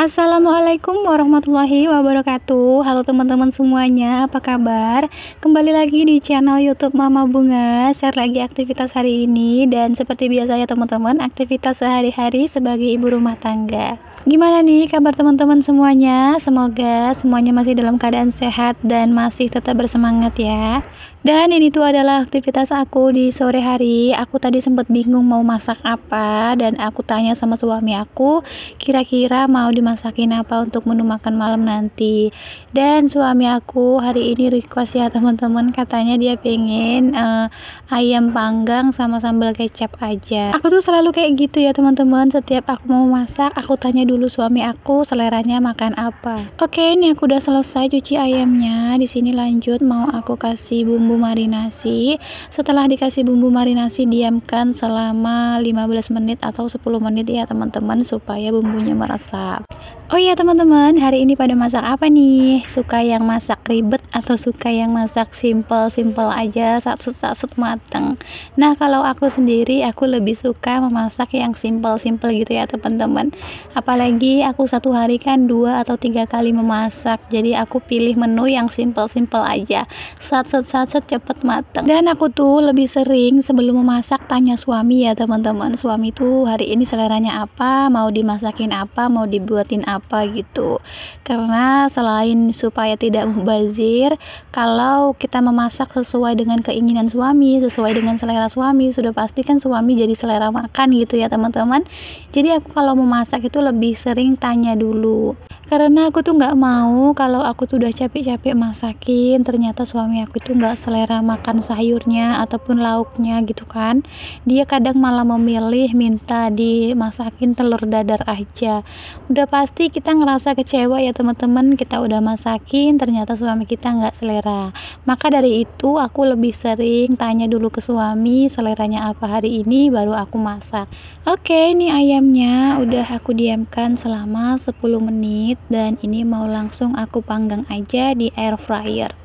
Assalamualaikum warahmatullahi wabarakatuh. Halo teman-teman semuanya, apa kabar? Kembali lagi di channel YouTube Mama Bunga. Share lagi aktivitas hari ini. Dan seperti biasa ya teman-teman, aktivitas sehari-hari sebagai ibu rumah tangga. Gimana nih kabar teman-teman semuanya? Semoga semuanya masih dalam keadaan sehat dan masih tetap bersemangat ya. Dan ini tuh adalah aktivitas aku di sore hari. Aku tadi sempat bingung mau masak apa, dan aku tanya sama suami aku kira-kira mau dimasakin apa untuk menu makan malam nanti. Dan suami aku hari ini request ya teman-teman, katanya dia pengen ayam panggang sama sambal kecap aja. Aku tuh selalu kayak gitu ya teman-teman, setiap aku mau masak aku tanya dulu suami aku seleranya makan apa. Oke, ini aku udah selesai cuci ayamnya. Di sini lanjut mau aku kasih bumbu marinasi. Setelah dikasih bumbu marinasi, diamkan selama 15 menit atau 10 menit ya teman-teman, supaya bumbunya meresap. Oh iya teman-teman, hari ini pada masak apa nih? Suka yang masak ribet atau suka yang masak simple aja, satset mateng? Nah, kalau aku sendiri, aku lebih suka memasak yang simple gitu ya teman-teman. Apalagi aku satu hari kan 2 atau 3 kali memasak, jadi aku pilih menu yang simple aja, satset cepet mateng. Dan aku tuh lebih sering sebelum memasak tanya suami ya teman-teman. Suami tuh hari ini seleranya apa, mau dimasakin apa, mau dibuatin apa gitu. Karena selain supaya tidak mubazir, kalau kita memasak sesuai dengan keinginan suami, sesuai dengan selera suami, sudah pasti kan suami jadi selera makan gitu ya teman-teman. Jadi aku kalau memasak itu lebih sering tanya dulu, karena aku tuh nggak mau kalau aku tuh udah capek-capek masakin ternyata suami aku tuh nggak selera makan sayurnya ataupun lauknya gitu kan. Dia kadang malah memilih minta dimasakin telur dadar aja. Udah pasti kita ngerasa kecewa ya teman-teman, kita udah masakin ternyata suami kita nggak selera. Maka dari itu aku lebih sering tanya dulu ke suami seleranya apa hari ini, baru aku masak. Oke, ini ayamnya udah aku diamkan selama 10 menit dan ini mau langsung aku panggang aja di air fryer.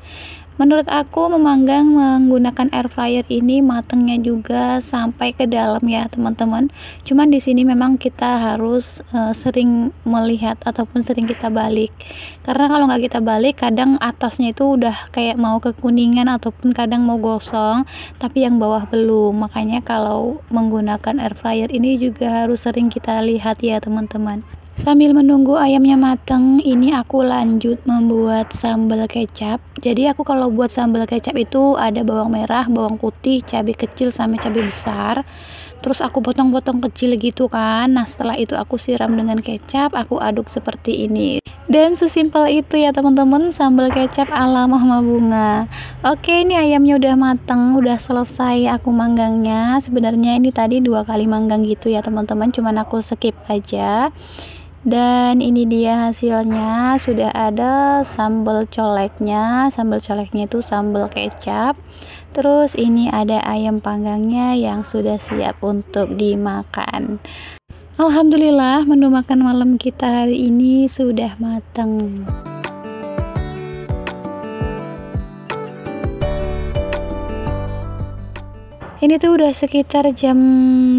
Menurut aku memanggang menggunakan air fryer ini matengnya juga sampai ke dalam ya teman-teman. Cuman di sini memang kita harus sering melihat ataupun sering kita balik. Karena kalau nggak kita balik, kadang atasnya itu udah kayak mau kekuningan ataupun kadang mau gosong, tapi yang bawah belum. Makanya kalau menggunakan air fryer ini juga harus sering kita lihat ya teman-teman. Sambil menunggu ayamnya mateng, ini aku lanjut membuat sambal kecap. Jadi aku kalau buat sambal kecap itu ada bawang merah, bawang putih, cabai kecil sama cabai besar. Terus aku potong-potong kecil gitu kan. Nah, setelah itu aku siram dengan kecap, aku aduk seperti ini. Dan sesimpel itu ya teman-teman, sambal kecap ala Mama Bunga. Oke, ini ayamnya udah mateng, udah selesai aku manggangnya. Sebenarnya ini tadi 2 kali manggang gitu ya teman-teman, cuman aku skip aja. Dan ini dia hasilnya, sudah ada sambal coleknya. Sambal coleknya itu sambal kecap. Terus ini ada ayam panggangnya yang sudah siap untuk dimakan. Alhamdulillah, menu makan malam kita hari ini sudah matang. Ini tuh udah sekitar jam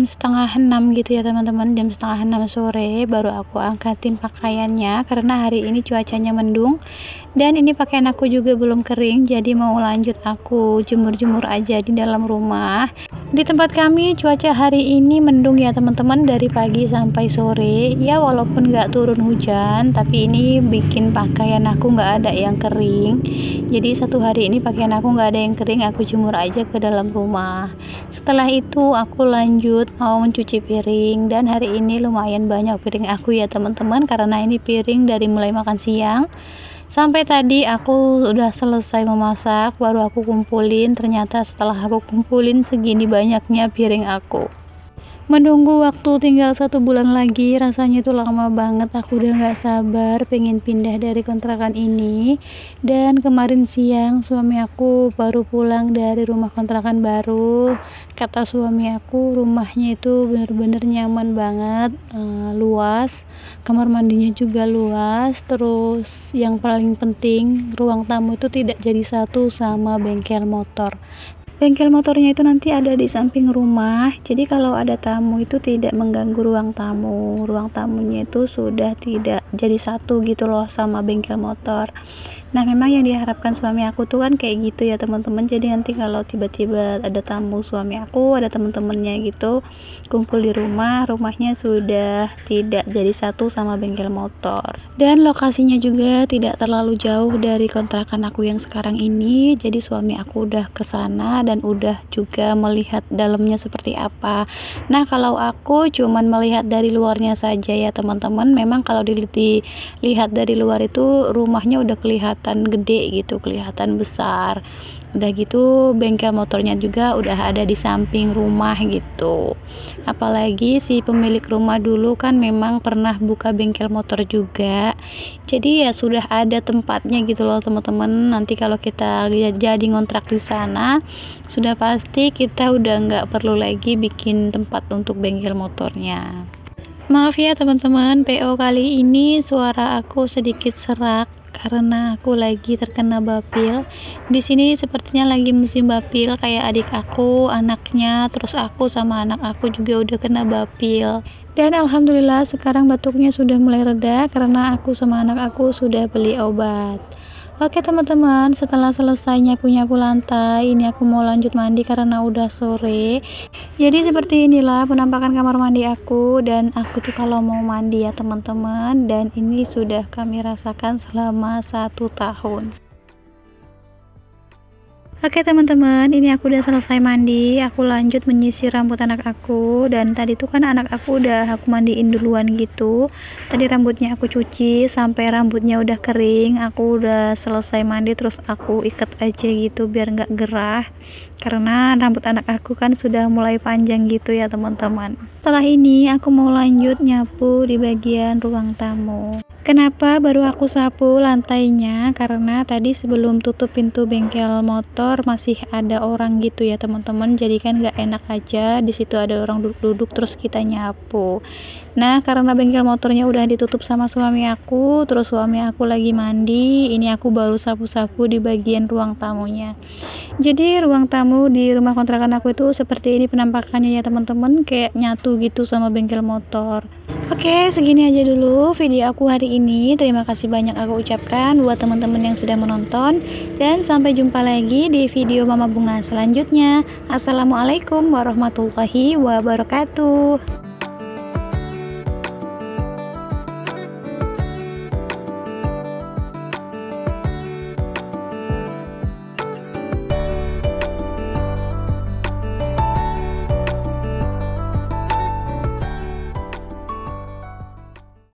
setengah 6 gitu ya teman-teman, jam setengah 6 sore baru aku angkatin pakaiannya karena hari ini cuacanya mendung. Dan ini pakaian aku juga belum kering, jadi mau lanjut aku jemur-jemur aja di dalam rumah. Di tempat kami cuaca hari ini mendung ya teman-teman, dari pagi sampai sore ya, walaupun nggak turun hujan tapi ini bikin pakaian aku nggak ada yang kering. Jadi satu hari ini pakaian aku nggak ada yang kering, aku jemur aja ke dalam rumah. Setelah itu aku lanjut mau mencuci piring, dan hari ini lumayan banyak piring aku ya teman-teman, karena ini piring dari mulai makan siang sampai tadi aku udah selesai memasak baru aku kumpulin. Ternyata setelah aku kumpulin segini banyaknya piring aku. Menunggu waktu tinggal 1 bulan lagi, rasanya itu lama banget. Aku udah gak sabar pengen pindah dari kontrakan ini. Dan kemarin siang suami aku baru pulang dari rumah kontrakan baru. Kata suami aku rumahnya itu bener-bener nyaman banget, luas, kamar mandinya juga luas. Terus yang paling penting, ruang tamu itu tidak jadi satu sama bengkel motor. Bengkel motornya itu nanti ada di samping rumah, jadi kalau ada tamu itu tidak mengganggu ruang tamu. Ruang tamunya itu sudah tidak jadi satu gitu loh sama bengkel motor. Nah, memang yang diharapkan suami aku tuh kan kayak gitu ya teman-teman. Jadi nanti kalau tiba-tiba ada tamu suami aku, ada teman-temannya gitu kumpul di rumah, rumahnya sudah tidak jadi satu sama bengkel motor. Dan lokasinya juga tidak terlalu jauh dari kontrakan aku yang sekarang ini. Jadi suami aku udah ke sana dan udah juga melihat dalamnya seperti apa. Nah, kalau aku cuman melihat dari luarnya saja ya teman-teman. Memang kalau dilihat dari luar itu rumahnya udah kelihatan gede gitu, kelihatan besar. Udah gitu bengkel motornya juga udah ada di samping rumah gitu. Apalagi si pemilik rumah dulu kan memang pernah buka bengkel motor juga, jadi ya sudah ada tempatnya gitu loh teman-teman. Nanti kalau kita jadi ngontrak di sana, sudah pasti kita udah nggak perlu lagi bikin tempat untuk bengkel motornya. Maaf ya teman-teman, PO kali ini suara aku sedikit serak karena aku lagi terkena bapil. Di sini sepertinya lagi musim bapil, kayak adik aku, anaknya, terus aku sama anak aku juga udah kena bapil. Dan alhamdulillah sekarang batuknya sudah mulai reda karena aku sama anak aku sudah beli obat. Oke teman-teman, setelah selesai nyapu-nyapu lantai, ini aku mau lanjut mandi karena udah sore. Jadi seperti inilah penampakan kamar mandi aku, dan aku tuh kalau mau mandi ya teman-teman, dan ini sudah kami rasakan selama 1 tahun. Oke teman-teman, ini aku udah selesai mandi, aku lanjut menyisir rambut anak aku. Dan tadi tuh kan anak aku udah aku mandiin duluan gitu. Tadi rambutnya aku cuci sampai rambutnya udah kering, aku udah selesai mandi, terus aku ikat aja gitu biar nggak gerah, karena rambut anak aku kan sudah mulai panjang gitu ya teman-teman. Setelah ini aku mau lanjut nyapu di bagian ruang tamu. Kenapa baru aku sapu lantainya? Karena tadi sebelum tutup pintu bengkel motor masih ada orang gitu ya teman-teman. Jadi kan nggak enak aja di situ ada orang duduk-duduk terus kita nyapu. Nah, karena bengkel motornya udah ditutup sama suami aku, terus suami aku lagi mandi, ini aku baru sapu-sapu di bagian ruang tamunya. Jadi ruang tamu di rumah kontrakan aku itu seperti ini penampakannya ya teman-teman, kayak nyatu gitu sama bengkel motor. Oke, segini aja dulu video aku hari ini. Terima kasih banyak aku ucapkan buat teman-teman yang sudah menonton, dan sampai jumpa lagi di video Mama Bunga selanjutnya. Assalamualaikum warahmatullahi wabarakatuh.